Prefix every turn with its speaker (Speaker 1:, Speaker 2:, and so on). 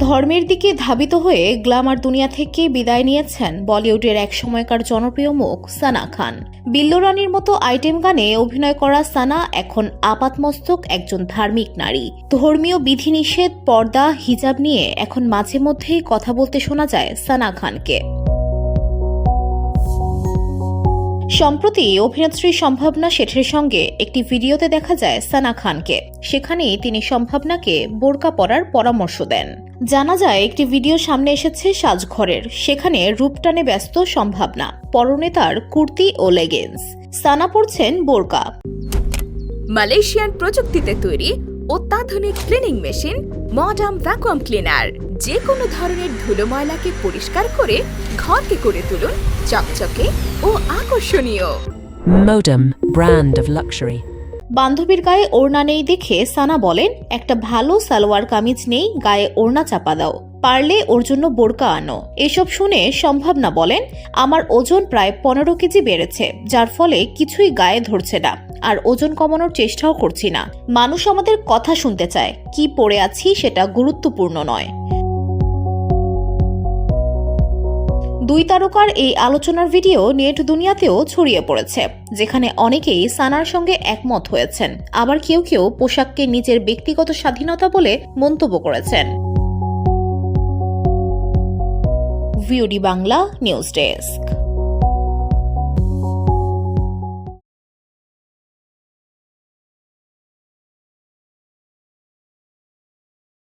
Speaker 1: ধর্মের দিকে ধাবিত হয়ে গ্ল্যামার দুনিয়া থেকে বিদায় নিয়েছেন বলিউডের এক সময়কার জনপ্রিয় মুখ সানা খান। বিল্লো রানীর মতো আইটেম গানে অভিনয় করা সানা এখন আপাতমস্তক একজন ধার্মিক নারী। ধর্মীয় বিধিনিষেধ, পর্দা, হিজাব নিয়ে এখন মাঝে মধ্যেই কথা বলতে শোনা যায় সানা খানকে। সম্প্রতি অভিনেত্রী সম্ভাবনা শেঠের সঙ্গে একটি ভিডিওতে দেখা যায় সানা খানকে। সেখানেই তিনি সম্ভাবনাকে বোরকা পরার পরামর্শ দেন। জানা যায় একটি ভিডিও সামনে এসেছে সাজঘরের, সেখানে রূপটানে ব্যস্ত সম্ভাবনা, পরনে তার কুর্তি ও লেগিংস, সানা পরছেন বোরকা।
Speaker 2: মালয়েশিয়ান প্রযুক্তিতে তৈরি অত্যাধুনিক cleaning machine modern vacuum cleaner যে কোনো ধরনের ধুলো ময়লাকে পরিষ্কার করে ঘরকে করে তুলুন চকচকে ও আকর্ষণীয়।
Speaker 3: Modem, brand of luxury.
Speaker 1: বান্ধবীর গায়ে ওড়না নেই দেখে সানা বলেন, একটা ভালো সালোয়ার কামিজ নেই, গায়ে ওড়না চাপা দাও, পারলে ওর জন্য বোরকা আনো। এসব শুনে সম্ভাবনা বলেন, আমার ওজন প্রায় 15 কেজি বেড়েছে, যার ফলে কিছুই গায়ে ধরছে না, আর ওজন কমানোর চেষ্টাও করছি না। মানুষ আমাদের কথা শুনতে চায়, কি পরে আছি সেটা গুরুত্বপূর্ণ নয়। দুই তারকার এই আলোচনার ভিডিও নেট দুনিয়াতেও ছড়িয়ে পড়েছে, যেখানে অনেকেই সানার সঙ্গে একমত হয়েছেন, আবার কেউ কেউ পোশাককে নিজের ব্যক্তিগত স্বাধীনতা বলে মন্তব্য করেছেন। VOD Bangla news desk.